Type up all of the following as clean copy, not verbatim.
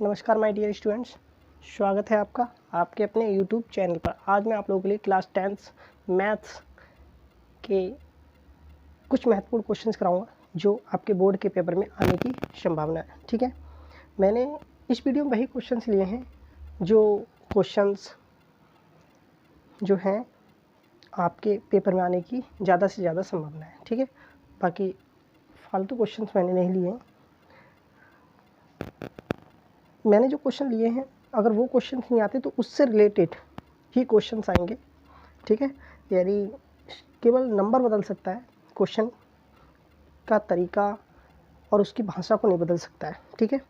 नमस्कार my dear students, स्वागत है आपका आपके अपने यूट्यूब चैनल पर। आज मैं आप लोगों के लिए क्लास 10th मैथ्स के कुछ महत्वपूर्ण क्वेश्चंस कराऊंगा जो आपके बोर्ड के पेपर में आने की संभावना है। ठीक है, मैंने इस वीडियो में वही क्वेश्चंस लिए हैं जो क्वेश्चंस जो हैं आपके पेपर में आने की ज़्यादा से ज़्यादा संभावना है। ठीक है, बाकी फालतू क्वेश्चंस मैंने नहीं लिए हैं। मैंने जो क्वेश्चन लिए हैं, अगर वो क्वेश्चन नहीं आते तो उससे रिलेटेड ही क्वेश्चंस आएंगे। ठीक है, यानी केवल नंबर बदल सकता है, क्वेश्चन का तरीका और उसकी भाषा को नहीं बदल सकता है। ठीक है,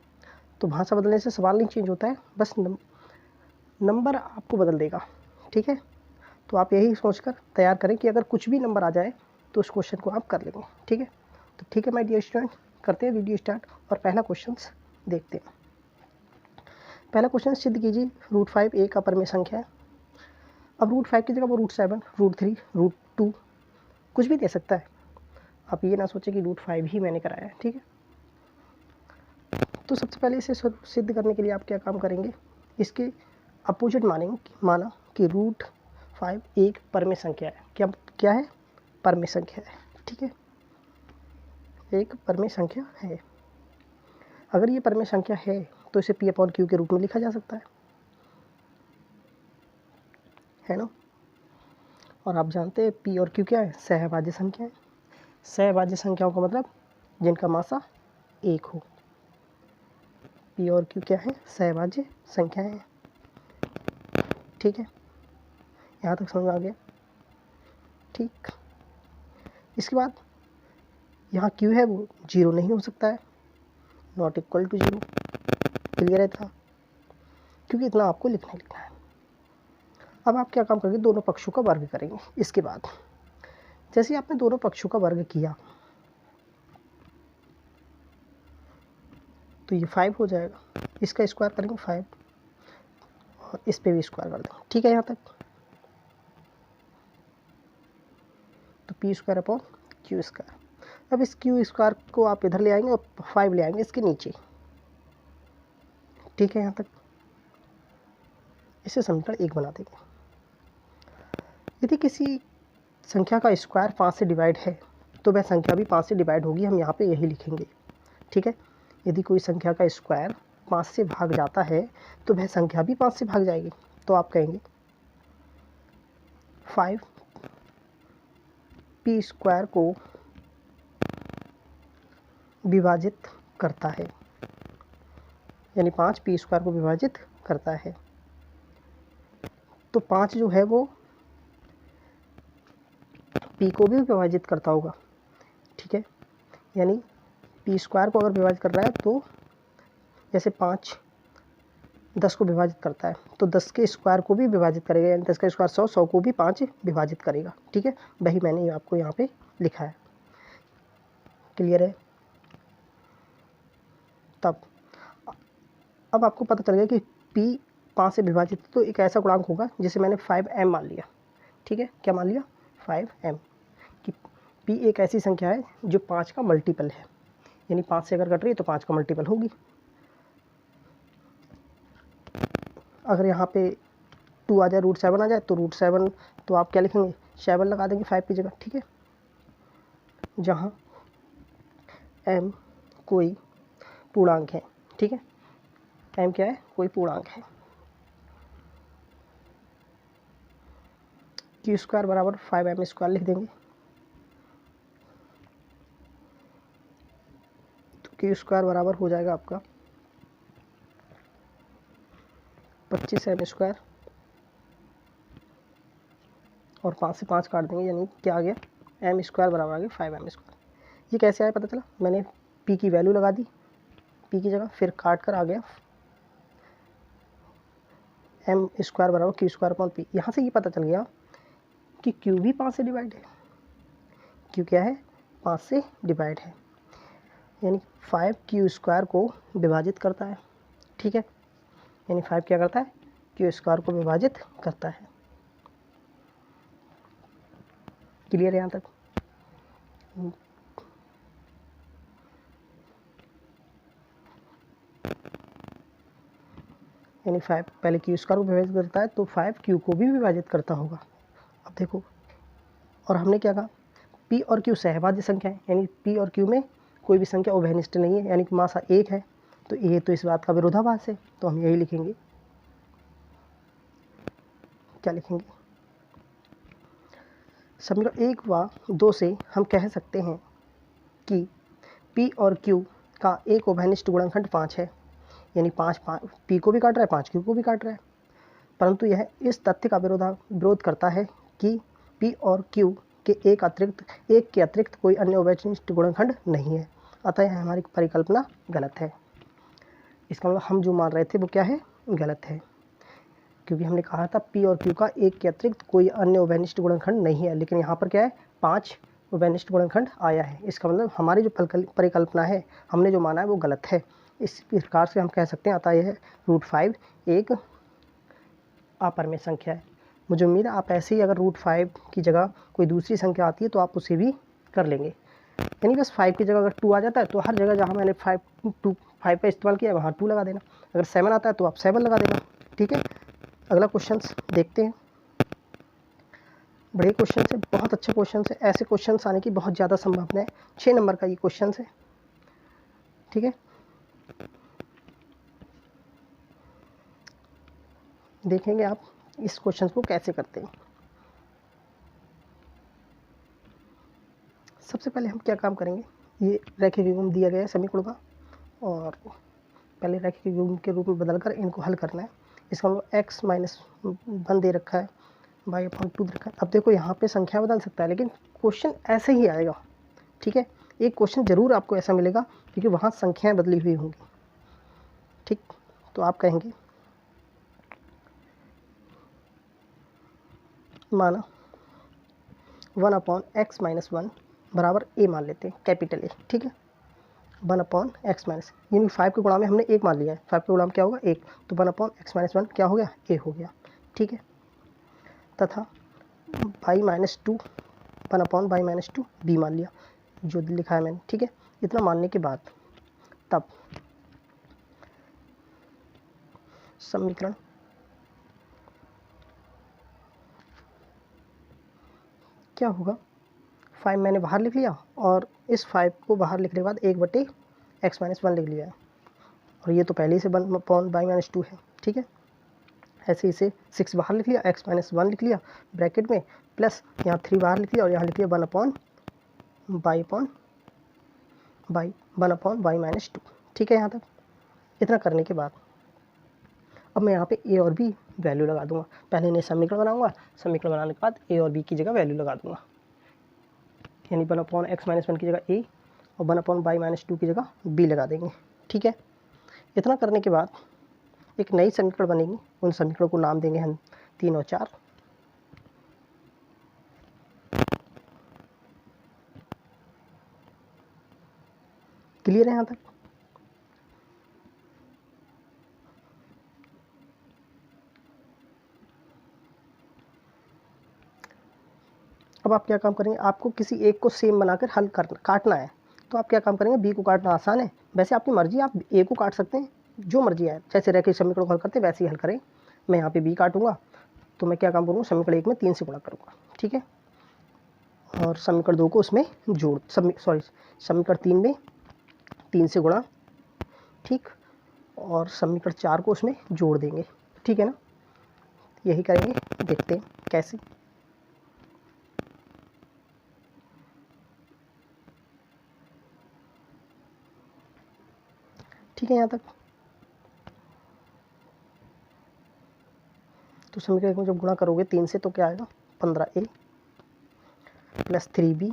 तो भाषा बदलने से सवाल नहीं चेंज होता है, बस नंबर आपको बदल देगा। ठीक है, तो आप यही सोचकर तैयार करें कि अगर कुछ भी नंबर आ जाए तो उस क्वेश्चन को आप कर लेंगे। ठीक है, तो ठीक है माय डियर स्टूडेंट, करते हैं वीडियो स्टार्ट और पहला क्वेश्चन देखते हैं। पहला क्वेश्चन सिद्ध कीजिए √5 एक अपरिमेय संख्या है। अब √5 की जगह वो √7, √3, √2 कुछ भी दे सकता है। आप ये ना सोचें कि √5 ही मैंने कराया है। ठीक है, तो सबसे पहले इसे सिद्ध करने के लिए आप क्या काम करेंगे, इसके अपोजिट माना कि √5 एक परमेय संख्या है। क्या है? परमेय संख्या है। ठीक है, एक परमेय संख्या है। अगर ये परमेय संख्या है तो इसे P/Q के रूप में लिखा जा सकता है ना। और आप जानते हैं P और Q क्या है? सहभाज्य संख्या है। सहभाज्य संख्याओं का मतलब जिनका मासा एक हो। P और Q क्या है? सहभाज्य संख्याएं हैं। ठीक है, यहाँ तक समझ आ गया। ठीक, इसके बाद यहाँ Q है वो 0 नहीं हो सकता है, नॉट इक्वल टू 0। क्लियर है था, क्योंकि इतना आपको लिखना है। अब आप क्या काम करेंगे, दोनों पक्षों का वर्ग करेंगे। इसके बाद जैसे आपने दोनों पक्षों का वर्ग किया तो ये 5 हो जाएगा। इसका स्क्वायर करेंगे 5 और इस पे भी स्क्वायर कर देंगे। ठीक है, यहाँ तक तो P²/Q²। अब इस Q² को आप इधर ले आएंगे और 5 ले आएंगे इसके नीचे। ठीक है, यहाँ तक इसे समीकरण 1 बना देंगे। यदि किसी संख्या का स्क्वायर 5 से डिवाइड है तो वह संख्या भी 5 से डिवाइड होगी। हम यहाँ पे यही लिखेंगे। ठीक है, यदि कोई संख्या का स्क्वायर 5 से भाग जाता है तो वह संख्या भी 5 से भाग जाएगी। तो आप कहेंगे 5 P² को विभाजित करता है, यानी 5 P² को विभाजित करता है। तो 5 जो है वो P को भी विभाजित करता होगा। ठीक है, यानी P² को अगर विभाजित कर रहा है तो जैसे 5 10 को विभाजित करता है तो 10 के स्क्वायर को भी विभाजित करेगा, यानी 10 का स्क्वायर 100, 100 को भी 5 विभाजित करेगा। ठीक है, वही मैंने आपको यहाँ पे लिखा है। क्लियर है? तब अब आपको पता चल गया कि P 5 से विभाजित तो एक ऐसा गुणांक होगा जिसे मैंने 5m मान लिया। ठीक है, क्या मान लिया? 5m, कि P एक ऐसी संख्या है जो 5 का मल्टीपल है, यानी 5 से अगर कट रही है तो 5 का मल्टीपल होगी। अगर यहाँ पे 2 आ जाए, √7 आ जाए तो √7, तो आप क्या लिखेंगे? 7 लगा देंगे 5 की जगह। ठीक है, जहाँ m कोई पूर्णांक है। ठीक है, m क्या है? कोई पूर्णांक है। Q² बराबर 5m² लिख देंगे। तो Q² बराबर हो जाएगा आपका 25m² और 5 से 5 काट देंगे, यानी क्या आ गया? m² बराबर आ गया 5m²। ये कैसे आया पता चला? मैंने P की वैल्यू लगा दी P की जगह, फिर काट कर आ गया m² बराबर Q²/P। यहाँ से ये पता चल गया कि Q भी 5 से डिवाइड है। Q क्या है? 5 से डिवाइड है, यानी 5Q² को विभाजित करता है। ठीक है, यानी 5 क्या करता है? Q² को विभाजित करता है। क्लियर है यहाँ तक? यानी 5 पहले क्यू स्क्वायर को विभाजित करता है तो 5 क्यू को भी विभाजित करता होगा। अब देखो, और हमने क्या कहा, पी और क्यू सहभाज्य संख्या है, यानी पी और क्यू में कोई भी संख्या उभयनिष्ठ नहीं है, यानी कि मासा 1 है, तो ये तो इस बात का विरोधाभास है, तो हम यही लिखेंगे। क्या लिखेंगे, समीकरण 1 व 2 से हम कह सकते हैं कि P और Q का एक उभयनिष्ठ गुणनखंड 5 है, यानी 5 P को भी काट रहा है, 5 Q को भी काट रहा है, परंतु यह इस तथ्य का विरोध करता है कि P और Q के एक के अतिरिक्त कोई अन्य उभयनिष्ठ गुणनखंड नहीं है, अतः यह हमारी परिकल्पना गलत है। इसका मतलब हम जो मान रहे थे वो क्या है, गलत है, क्योंकि हमने कहा था P और Q का एक के अतिरिक्त कोई अन्य उभयनिष्ठ गुणनखंड नहीं है, लेकिन यहाँ पर क्या है, 5 उभयनिष्ठ गुणनखंड आया है। इसका मतलब हमारी जो परिकल्पना है, हमने जो माना है वो गलत है। इस प्रकार से हम कह सकते हैं अतः यह √5 एक अपरिमेय संख्या है। मुझे उम्मीद है आप ऐसे ही अगर √5 की जगह कोई दूसरी संख्या आती है तो आप उसे भी कर लेंगे, यानी बस 5 की जगह अगर 2 आ जाता है तो हर जगह जहाँ मैंने 5 का इस्तेमाल किया है वहाँ 2 लगा देना, अगर 7 आता है तो आप 7 लगा देना। ठीक है, अगला क्वेश्चन देखते हैं। बड़े क्वेश्चन है, बहुत अच्छे क्वेश्चन है, ऐसे क्वेश्चन आने की बहुत ज़्यादा संभावना है। 6 नंबर का ये क्वेश्चन है। ठीक है, देखेंगे आप इस क्वेश्चन को कैसे करते हैं। सबसे पहले हम क्या काम करेंगे, ये रैखिक युग्म दिया गया है समीकरण का, और पहले रैखिक युग्म के रूप में बदलकर इनको हल करना है। इसका मतलब x-1 दे रखा है, y/2 दे रखा है। अब देखो यहाँ पे संख्या बदल सकता है, लेकिन क्वेश्चन ऐसे ही आएगा। ठीक है, एक क्वेश्चन जरूर आपको ऐसा मिलेगा क्योंकि वहाँ संख्याएं बदली हुई होंगी। ठीक, तो आप कहेंगे माना 1/x-1 बराबर a मान लेते हैं, कैपिटल A। ठीक है, 1/x-, यानी 5 के गुणा में हमने 1 मान लिया है, 5 के गुणा में क्या होगा 1, तो 1/x-1 क्या हो गया, a हो गया। ठीक है, तथा y-2 1/y-2 b मान लिया, जो लिखा है मैंने। ठीक है, इतना मानने के बाद तब समीकरण क्या होगा, 5 मैंने बाहर लिख लिया और इस 5 को बाहर लिखने के बाद 1/x-1 लिख लिया है, और ये तो पहले ही से 1/y-2 है। ठीक है, ऐसे इसे 6 बाहर लिख लिया, x-1 लिख लिया ब्रैकेट में, प्लस यहाँ 3 बाहर लिख लिया और यहाँ लिख लिया 1/y-2। ठीक है, यहाँ तक इतना करने के बाद अब मैं यहाँ पे a और b वैल्यू लगा दूंगा। पहले इन्हें समीकरण बनाऊंगा, समीकरण बनाने के बाद a और b की जगह वैल्यू लगा दूंगा, यानी 1/x-1 की जगह a और 1/y-2 की जगह b लगा देंगे। ठीक है, इतना करने के बाद एक नई समीकरण बनेगी, उन समीकरणों को नाम देंगे हम 3 और 4। क्लियर है यहाँ तक? अब आप क्या काम करेंगे, आपको किसी एक को सेम बनाकर हल काटना है, तो आप क्या काम करेंगे, बी को काटना आसान है, वैसे आपकी मर्जी, आप ए को काट सकते हैं, जो मर्जी है, जैसे रैखिक समीकरण को हल करते हैं वैसे ही हल करें। मैं यहाँ पे बी काटूंगा, तो मैं क्या काम करूँगा, समीकरण 1 में 3 से गुणा करूँगा। ठीक है, और समीकरण 2 को उसमें समीकरण 3 में 3 से गुणा, ठीक, और समीकरण 4 को उसमें जोड़ देंगे। ठीक है ना, यही करेंगे, देखते हैं कैसे। ठीक है, यहाँ तक तो समीकरण में जब गुणा करोगे 3 से तो क्या आएगा, 15a प्लस 3b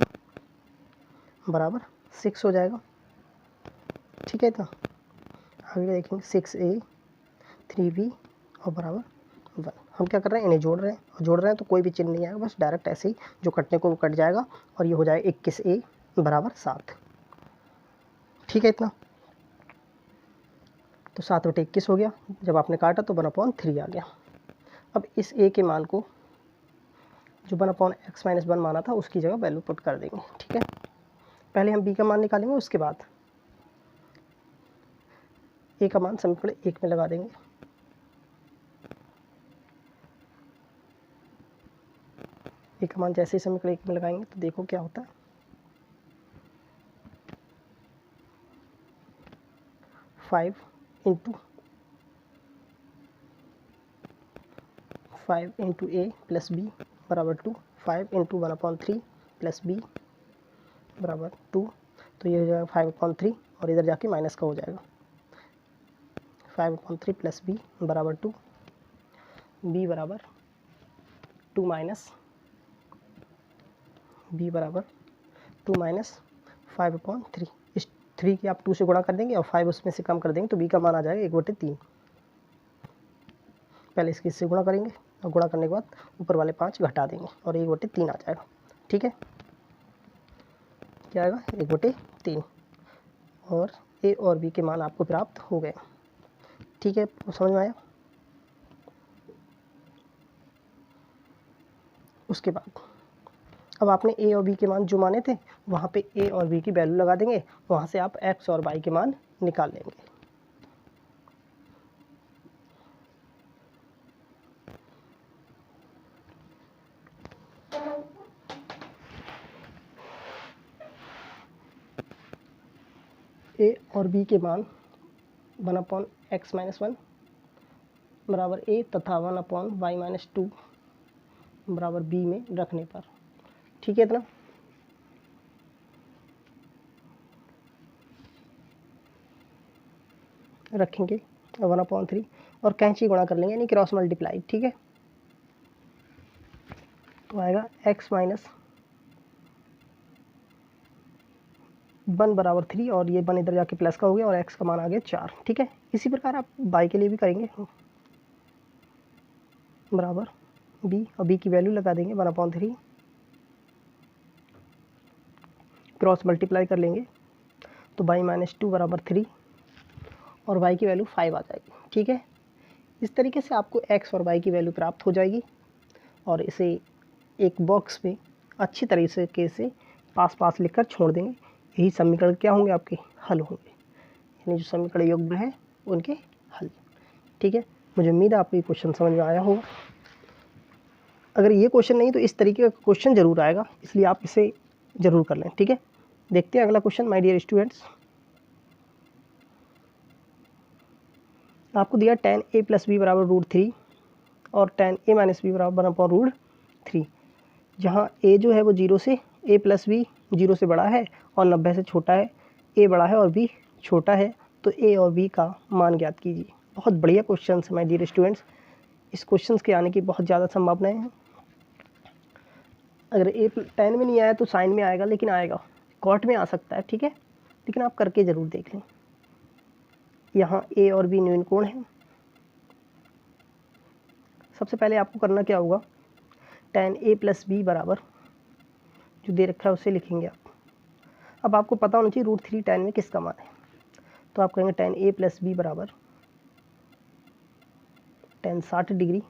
बराबर 6 हो जाएगा। ठीक है, इतना आगे देखेंगे 6a 3b और बराबर 1। हम क्या कर रहे हैं, इन्हें जोड़ रहे हैं, और जोड़ रहे हैं तो कोई भी चिन्ह नहीं आएगा, बस डायरेक्ट ऐसे ही जो कटने को वो कट जाएगा, और ये हो जाएगा 21a बराबर 7। ठीक है, इतना तो 7/21 हो गया, जब आपने काटा तो 1/3 आ गया। अब इस a के मान को जो 1/x-1 माना था उसकी जगह वैल्यू पुट कर देंगे। ठीक है, पहले हम b का मान निकालेंगे, उसके बाद a का मान समीकरण 1 में लगा देंगे। ए का मान जैसे ही समीकरण 1 में लगाएंगे तो देखो क्या होता है। 5 इंटू ए प्लस बी बराबर 2, 5 इंटू 1/3 प्लस बी बराबर 2, तो ये हो जाएगा 5/3 और इधर जाके माइनस का हो जाएगा 5/3 प्लस बी बराबर 2, बी बराबर 2 माइनस बी बराबर 2 माइनस 5/3। इस 3 की आप 2 से गुणा कर देंगे और 5 उसमें से कम कर देंगे तो बी का मान आ जाएगा 1/3। पहले इसके इससे गुणा करेंगे और गुणा करने के बाद ऊपर वाले 5 घटा देंगे और 1/3 आ जाएगा। ठीक है, क्या आएगा 1/3 और ए और बी के मान आपको प्राप्त हो गए। ठीक है, समझ में आया। उसके बाद अब आपने ए और बी के मान जो माने थे वहाँ पे ए और बी की वैल्यू लगा देंगे, वहाँ से आप एक्स और वाई के मान निकाल लेंगे। ए और बी के मान 1/x-1 बराबर ए तथा 1/y-2 बराबर बी में रखने पर। ठीक है, इतना रखेंगे 1/3 और कैंची गुणा कर लेंगे यानी क्रॉस मल्टीप्लाई। ठीक है, तो आएगा x माइनस 1 बराबर 3 और ये 1 इधर जाके प्लस का हो गया और x का मान आ गया 4। ठीक है, इसी प्रकार आप y के लिए भी करेंगे बराबर b और b की वैल्यू लगा देंगे 1/3 क्रॉस मल्टीप्लाई कर लेंगे तो y-2 बराबर 3 और y की वैल्यू 5 आ जाएगी। ठीक है, इस तरीके से आपको x और y की वैल्यू प्राप्त हो जाएगी और इसे एक बॉक्स में अच्छी तरीके से पास पास लिखकर छोड़ देंगे। यही समीकरण क्या होंगे, आपके हल होंगे, यानी जो समीकरण योग्य हैं उनके हल। ठीक है, मुझे उम्मीद है आपको ये क्वेश्चन समझ में आया होगा। अगर ये क्वेश्चन नहीं तो इस तरीके का क्वेश्चन जरूर आएगा, इसलिए आप इसे जरूर कर लें। ठीक है, देखते हैं अगला क्वेश्चन माय डियर स्टूडेंट्स। आपको दिया tan a प्लस बी बराबर √3 और tan a माइनस बी बराबर 1/√3, जहाँ a जो है वो 0 से a प्लस बी 0 से बड़ा है और 90 से छोटा है, a बड़ा है और b छोटा है, तो a और b का मान ज्ञात कीजिए। बहुत बढ़िया क्वेश्चन है माय डियर स्टूडेंट्स, इस क्वेश्चन के आने की बहुत ज़्यादा संभावनाएं हैं। अगर a tan में नहीं आया तो साइन में आएगा, लेकिन आएगा, कॉट में आ सकता है। ठीक है, लेकिन आप करके ज़रूर देख लें। यहाँ a और b न्यून कोण है। सबसे पहले आपको करना क्या होगा, tan a प्लस बी बराबर जो दे रखा है उसे लिखेंगे आप। अब आपको पता होना चाहिए √3 tan में किसका मान है, तो आप कहेंगे tan a प्लस बी बराबर tan 60 डिग्री,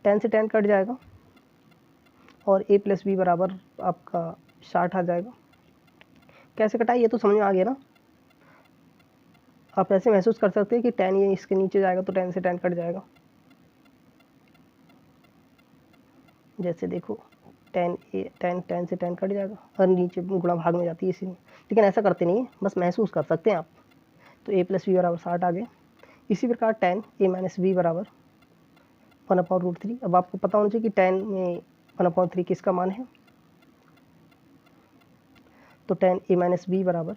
tan से tan कट जाएगा और a प्लस बी बराबर आपका 60 आ जाएगा। कैसे कटा ये तो समझ में आ गया ना। आप ऐसे महसूस कर सकते हैं कि tan ये इसके नीचे जाएगा तो tan से tan कट जाएगा। जैसे देखो tan से tan कट जाएगा और नीचे गुणा भाग में जाती है इसी में, लेकिन ऐसा करते नहीं है, बस महसूस कर सकते हैं आप। तो a प्लस बी बराबर 60 आ गया। इसी प्रकार tan a माइनस बी बराबर 1/√3। अब आपको पता होना चाहिए कि tan में 1/3 किसका मान है, तो tan a माइनस बी बराबर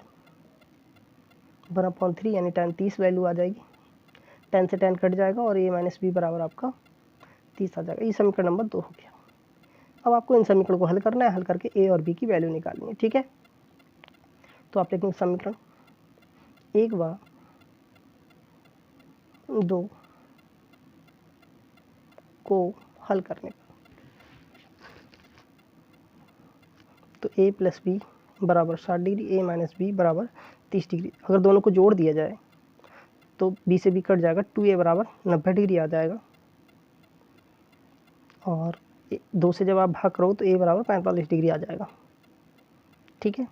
1/3 यानी tan 30 वैल्यू आ जाएगी। tan से tan कट जाएगा और a माइनस बी बराबर आपका 30 आ जाएगा। ये समीकरण नंबर 2 हो गया। अब आपको इन समीकरण को हल करना है, हल करके a और b की वैल्यू निकालनी है। ठीक है, तो आप लिखेंगे समीकरण 1 व 2 को हल करने पर तो a प्लस बी बराबर 60 डिग्री, a माइनस बी बराबर 30 डिग्री। अगर दोनों को जोड़ दिया जाए तो b से b कट जाएगा, 2a बराबर 90 डिग्री आ जाएगा और 2 से जब आप भाग करो तो a बराबर 45 डिग्री आ जाएगा। ठीक है,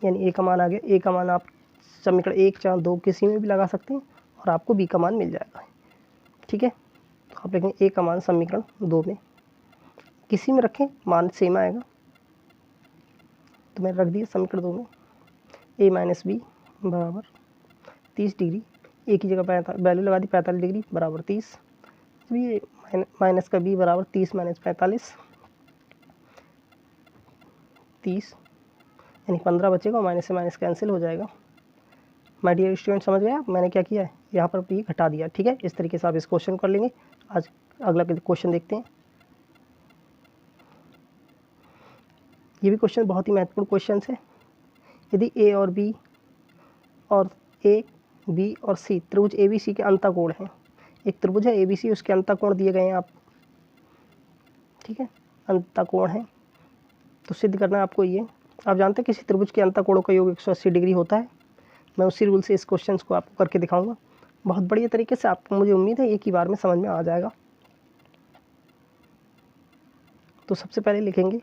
यानी a का मान आ गया। a का मान आप समीकरण 1, 4, 2 किसी में भी लगा सकते हैं और आपको b का मान मिल जाएगा। ठीक है, तो आप लिखेंगे a का मान समीकरण 2 में किसी में रखें मान सेम आएगा, तो मैंने रख दिया समीकरण 2 में a माइनस बी बराबर 30 डिग्री, ए की जगह वैल्यू लगा दी 45 डिग्री बराबर 30, ये माइनस का b बराबर 30 माइनस 45 30 यानी 15 बचेगा, माइनस से माइनस कैंसिल हो जाएगा। माय डियर स्टूडेंट समझ गया मैंने क्या किया है, यहाँ पर भी घटा दिया। ठीक है, इस तरीके से आप इस क्वेश्चन कर लेंगे। आज अगला क्वेश्चन देखते हैं। ये भी क्वेश्चन बहुत ही महत्वपूर्ण क्वेश्चन है। यदि ए और बी और ए बी और सी त्रिभुज ए बी सी के अंतःकोण हैं, एक त्रिभुज है ए बी सी, उसके अंतःकोण दिए गए हैं आप, ठीक है, अंतःकोण है, तो सिद्ध करना है आपको ये। आप जानते हैं किसी त्रिभुज के अंतःकोणों का योग 180 डिग्री होता है। मैं उसी रूल से इस क्वेश्चन को आपको करके दिखाऊंगा बहुत बढ़िया तरीके से। आपको मुझे उम्मीद है एक ही बार में समझ में आ जाएगा। तो सबसे पहले लिखेंगे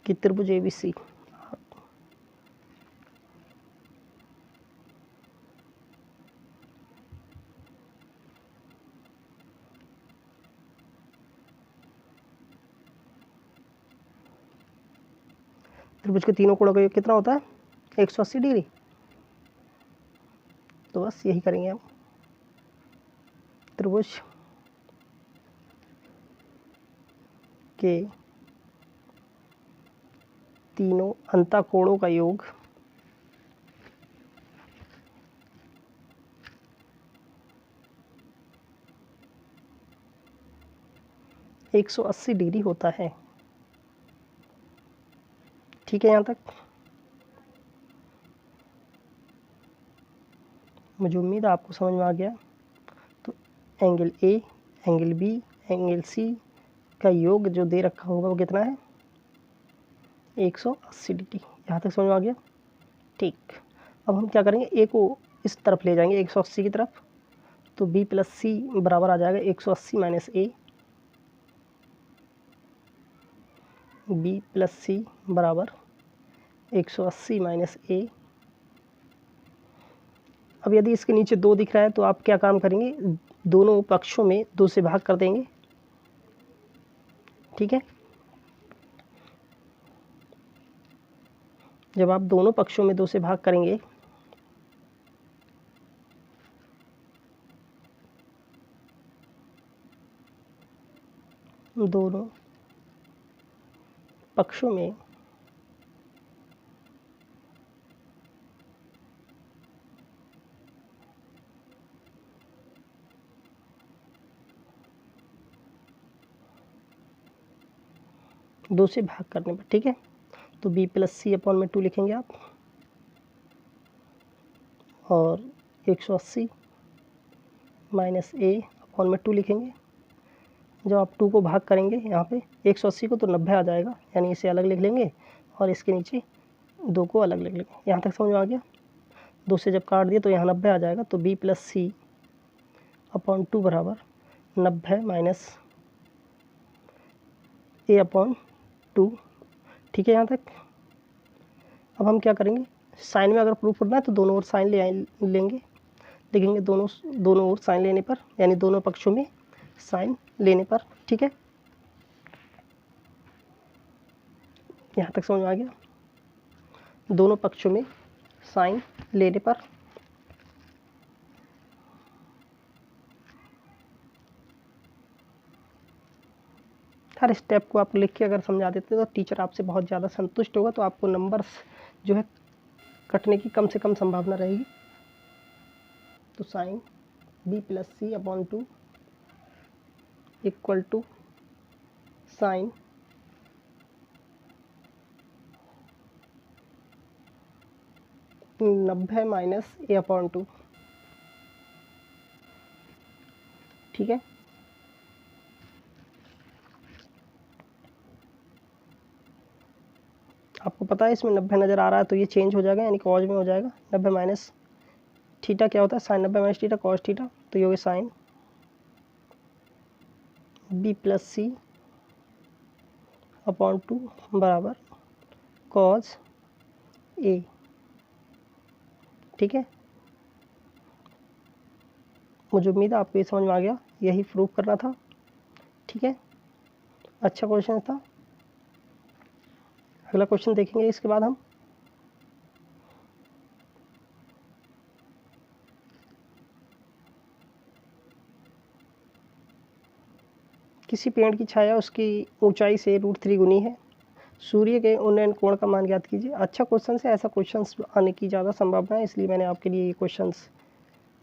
कि त्रिभुज एबीसी त्रिभुज के तीनों कोणों का योग कितना होता है 180 डिग्री। तो बस यही करेंगे हम, त्रिभुज के तीनों अंतःकोणों का योग 180 डिग्री होता है। ठीक है, यहाँ तक मुझे उम्मीद है आपको समझ में आ गया। तो angle A, angle B, angle C का योग जो दे रखा होगा वो कितना है 180 डिग्री। यहाँ तक समझ में आ गया। ठीक, अब हम क्या करेंगे, ए को इस तरफ ले जाएंगे 180 की तरफ, तो बी प्लस सी बराबर आ जाएगा 180 माइनस ए, बी प्लस सी बराबर 180 माइनस ए। अब यदि इसके नीचे 2 दिख रहा है तो आप क्या काम करेंगे, दोनों पक्षों में 2 से भाग कर देंगे। ठीक है, जब आप दोनों पक्षों में 2 से भाग करेंगे दोनों पक्षों में दो से भाग करने पर, ठीक है, तो b प्लस सी अपॉन में 2 लिखेंगे आप, और 180 माइनस ए अपॉन में 2 लिखेंगे। जब आप 2 को भाग करेंगे यहाँ पे 180 को तो 90 आ जाएगा, यानी इसे अलग लिख लेंगे और इसके नीचे 2 को अलग लिख लेंगे। यहाँ तक समझ में आ गया। 2 से जब काट दिए तो यहाँ 90 आ जाएगा, तो b प्लस सी अपॉन 2 बराबर 90 माइनस ए अपॉन 2। ठीक है, यहाँ तक। अब हम क्या करेंगे, साइन में अगर प्रूफ करना है तो दोनों ओर साइन लेंगे, देखेंगे दोनों ओर साइन लेने पर, यानी दोनों पक्षों में साइन लेने पर। ठीक है, यहाँ तक समझ में आ गया। दोनों पक्षों में साइन लेने पर हर स्टेप को आप लिख के अगर समझा देते तो टीचर आपसे बहुत ज़्यादा संतुष्ट होगा, तो आपको नंबर्स जो है कटने की कम से कम संभावना रहेगी। तो sine b plus C upon 2 equal to sine नब्बे माइनस ए अपॉन 2। ठीक है, आपको पता है इसमें 90 नज़र आ रहा है तो ये चेंज हो जाएगा, यानी कॉज में हो जाएगा। 90 माइनस थीटा क्या होता है, sine 90 minus theta cos theta, तो ये होगा sine b plus C upon 2 बराबर कॉज ए। ठीक है, मुझे उम्मीद है आपको ये समझ में आ गया, यही प्रूव करना था। ठीक है, अच्छा क्वेश्चन था। अगला क्वेश्चन देखेंगे इसके बाद हम। किसी पेड़ की छाया उसकी ऊंचाई से √3 गुनी है, सूर्य के उन्नयन कोण का मान ज्ञात कीजिए। अच्छा क्वेश्चन है, ऐसा क्वेश्चंस आने की ज़्यादा संभावना है, इसलिए मैंने आपके लिए ये क्वेश्चंस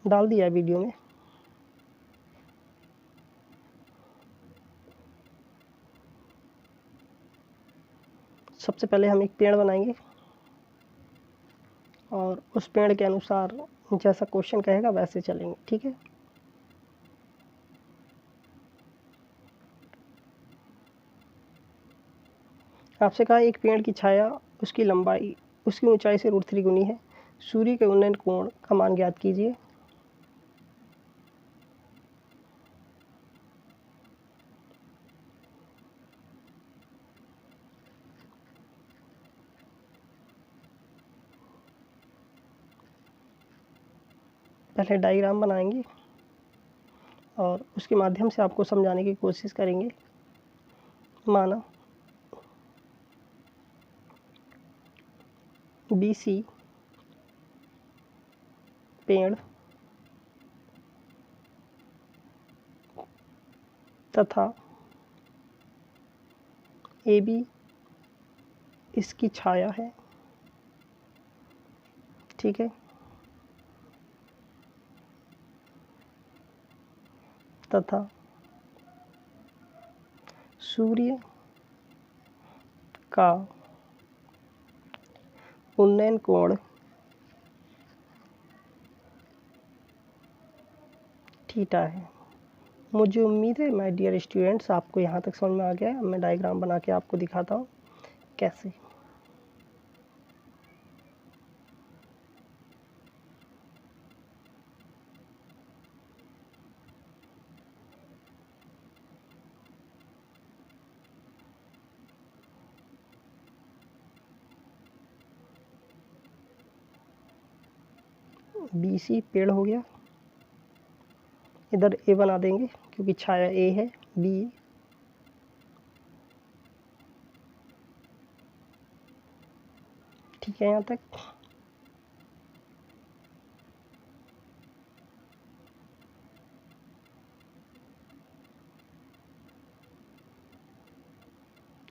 डाल दिया वीडियो में। सबसे पहले हम एक पेड़ बनाएंगे और उस पेड़ के अनुसार जैसा क्वेश्चन कहेगा वैसे चलेंगे। ठीक है, आपसे कहा एक पेड़ की छाया उसकी लंबाई उसकी ऊंचाई से √3 गुनी है, सूर्य के उन्नयन कोण का मान ज्ञात कीजिए। पहले डायग्राम बनाएंगे और उसके माध्यम से आपको समझाने की कोशिश करेंगे। माना BC पेड़ तथा AB इसकी छाया है। ठीक है, तथा सूर्य का उन्नयन कोण थीटा है। मुझे उम्मीद है माय डियर स्टूडेंट्स आपको यहाँ तक समझ में आ गया है। मैं डायग्राम बना के आपको दिखाता हूँ कैसे। BC पेड़ हो गया, इधर A बना देंगे क्योंकि छाया A है। B ठीक है, यहाँ तक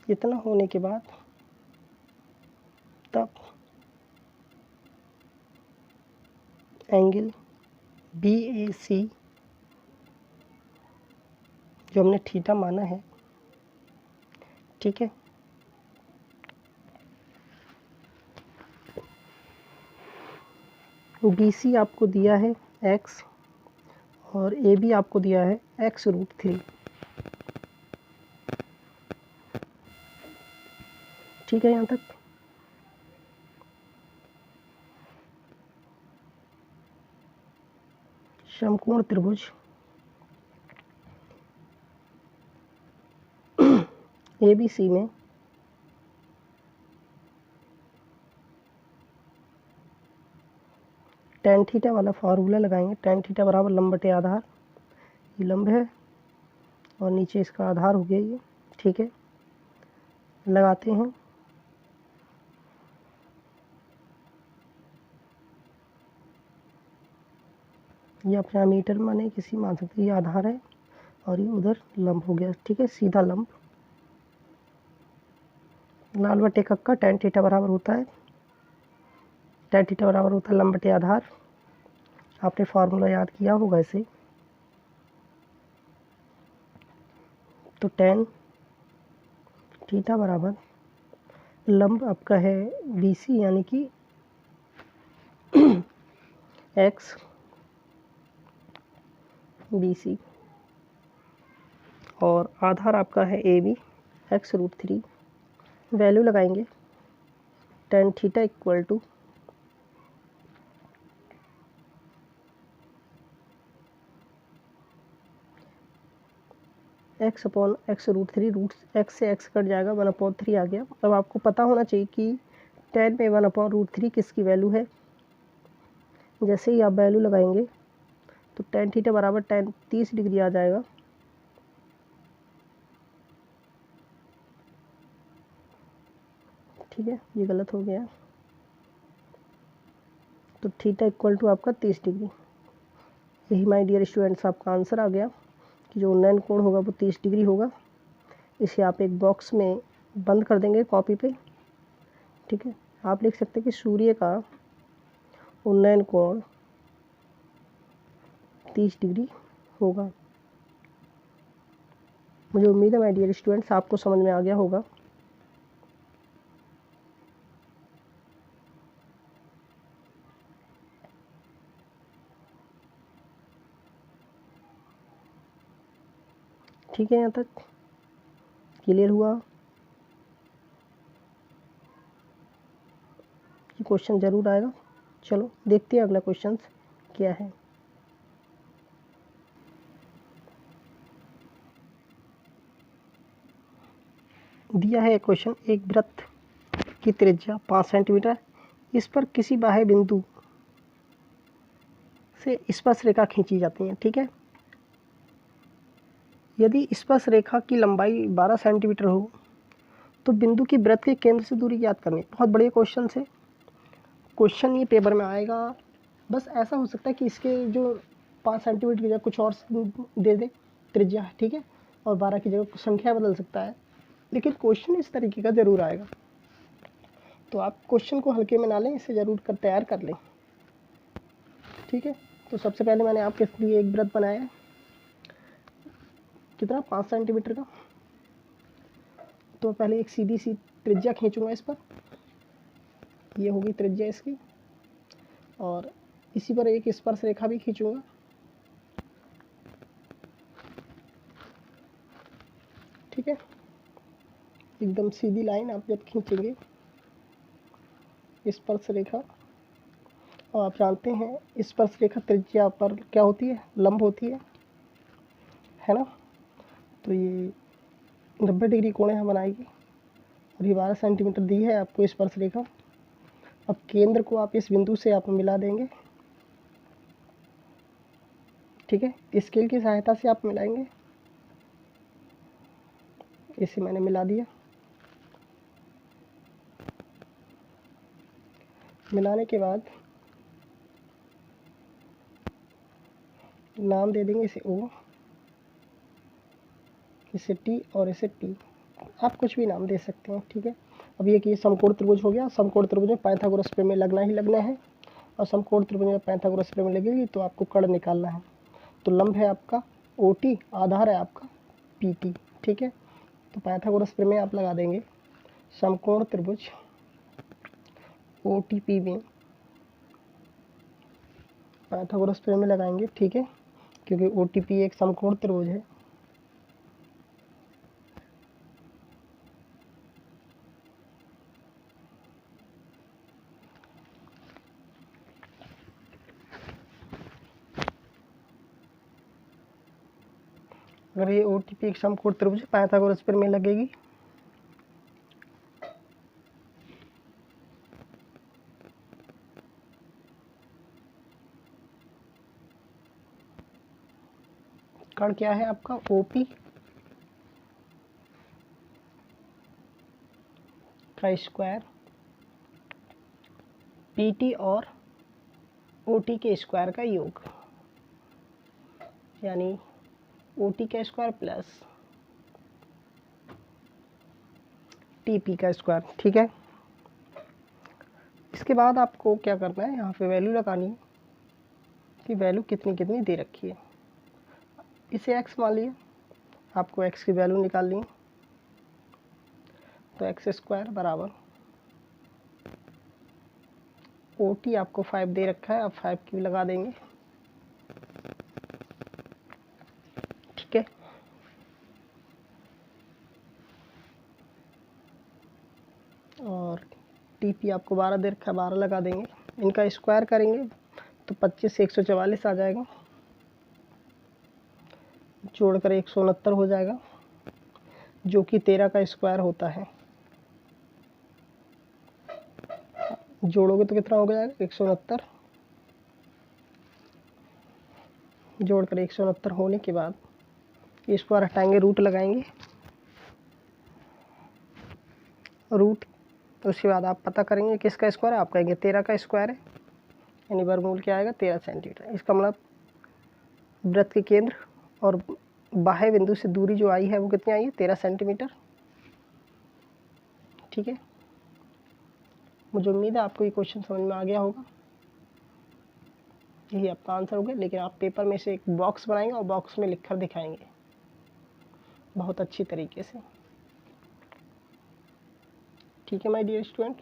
इतना होने के बाद तब एंगल BAC जो हमने थीटा माना है। ठीक है, BC आपको दिया है x और AB आपको दिया है x√3। ठीक है, यहाँ तक समकोण त्रिभुज ABC में tan थीटा वाला फार्मूला लगाएंगे। tan थीटा बराबर लंब बटे आधार, ये लंब है और नीचे इसका आधार हो गया ये। ठीक है, लगाते हैं। ये अपना मीटर माने किसी मान सकते, ये आधार है और ये उधर लंब हो गया। ठीक है, सीधा लंब। लाल बटे कक्का tan थीटा बराबर होता है लंब बटे आधार। आपने फार्मूला याद किया होगा इसे। तो tan थीटा बराबर लंब आपका है BC यानी कि x BC और आधार आपका है AB x√3। वैल्यू लगाएंगे। tan theta equal to x/x√3, root x से x कट जाएगा, 1/3 आ गया। अब आपको पता होना चाहिए कि tan में 1/√3 किसकी वैल्यू है। जैसे ही आप वैल्यू लगाएंगे तो tan थीटा बराबर tan 30 डिग्री आ जाएगा। ठीक है, ये गलत हो गया। तो थीटा इक्वल टू आपका 30 डिग्री। यही माय डियर स्टूडेंट्स आपका आंसर आ गया कि जो उन्नयन कोण होगा वो 30 डिग्री होगा। इसे आप एक बॉक्स में बंद कर देंगे कॉपी पे। ठीक है, आप लिख सकते हैं कि सूर्य का उन्नयन कोण 30 डिग्री होगा। मुझे उम्मीद है माय डियर स्टूडेंट्स आपको समझ में आ गया होगा। ठीक है, यहाँ तक क्लियर हुआ? ये क्वेश्चन ज़रूर आएगा। चलो देखते हैं अगला क्वेश्चन क्या है। दिया है क्वेश्चन, एक वृत्त की त्रिज्या 5 सेंटीमीटर, इस पर किसी बाह्य बिंदु से स्पर्श रेखा खींची जाती है। ठीक है, यदि स्पर्श रेखा की लंबाई 12 सेंटीमीटर हो तो बिंदु की वृत्त के केंद्र से दूरी ज्ञात करनी। बहुत बढ़िया क्वेश्चन है। क्वेश्चन ये पेपर में आएगा। बस ऐसा हो सकता है कि इसके जो 5 सेंटीमीटर की जगह कुछ और दे दे त्रिज्या, ठीक है, और 12 की जगह संख्या बदल सकता है, लेकिन क्वेश्चन इस तरीके का ज़रूर आएगा। तो आप क्वेश्चन को हल्के में ना लें, इसे ज़रूर तैयार कर लें। ठीक है, तो सबसे पहले मैंने आपके लिए एक वृत्त बनाया है, कितना, 5 सेंटीमीटर का। तो पहले एक सीधी सी त्रिज्या खींचूंगा इस पर, ये होगी त्रिज्या इसकी, और इसी पर एक स्पर्श रेखा भी खींचूंगा। ठीक है, एकदम सीधी लाइन आप जब खींचेंगे स्पर्श रेखा, और आप जानते हैं स्पर्श रेखा त्रिज्या पर क्या होती है, लंब होती है ना। तो ये 90 डिग्री कोण यहाँ बनाएगी, और ये 12 सेंटीमीटर दी है आपको स्पर्श रेखा। अब केंद्र को आप इस बिंदु से आप मिला देंगे। ठीक है, स्केल की सहायता से आप मिलाएंगे। इसे मैंने मिला दिया। मिलाने के बाद नाम दे देंगे इसे O, इसे T और इसे P। आप कुछ भी नाम दे सकते हैं। ठीक है, अब ये कि ये समकोण त्रिभुज हो गया। समकोण त्रिभुज में पाइथागोरस प्रमेय लगना ही लगना है, और समकोण त्रिभुज में पाइथागोरस प्रमेय लगेगी तो आपको कर्ण निकालना है। तो लंब है आपका OT, आधार है आपका PT। ठीक है, तो पाइथागोरस प्रमेय आप लगा देंगे। समकोण त्रिभुज OTP में पाइथागोरस प्रमेय लगाएंगे। ठीक है, क्योंकि OTP एक समकोण त्रिभुज है। अगर ये OTP एक समकोण त्रिभुज है, पाइथागोरस प्रमेय लगेगी। कर्ण क्या है आपका OP का स्क्वायर, PT और OT के स्क्वायर का योग, यानी OT का स्क्वायर प्लस TP का स्क्वायर। ठीक है, इसके बाद आपको क्या करना है, यहाँ पे वैल्यू लगानी है कि वैल्यू कितनी कितनी दे रखी है। इसे x मान लिया, आपको x की वैल्यू निकालनी है। तो x स्क्वायर बराबर OT आपको 5 दे रखा है, अब 5 की भी लगा देंगे। ठीक है, और TP आपको 12 दे रखा है, 12 लगा देंगे। इनका स्क्वायर करेंगे तो 25 से 144 आ जाएगा, जोड़कर 169 हो जाएगा, जो कि 13 का स्क्वायर होता है। जोड़ोगे तो कितना हो जाएगा, 169। जोड़कर 169 होने के बाद ये स्क्वायर हटाएंगे, रूट लगाएंगे, रूट, उसके बाद आप पता करेंगे किसका स्क्वायर है, आप कहेंगे 13 का स्क्वायर है, यानी वर्गमूल क्या आएगा 13 सेंटीमीटर। इसका मतलब वृत्त के केंद्र और बाह्य बिंदु से दूरी जो आई है वो कितनी आई है 13 सेंटीमीटर। ठीक है, मुझे उम्मीद है आपको ये क्वेश्चन समझ में आ गया होगा। यही आपका आंसर हो गया, लेकिन आप पेपर में से एक बॉक्स बनाएंगे और बॉक्स में लिखकर दिखाएंगे बहुत अच्छी तरीके से। ठीक है माय डियर स्टूडेंट,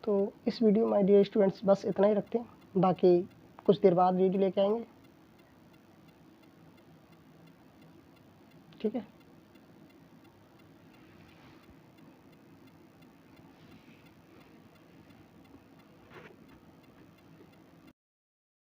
तो इस वीडियो माय डियर स्टूडेंट्स बस इतना ही रखते हैं, बाकी कुछ देर बाद वीडियो लेके आएंगे। ठीक है।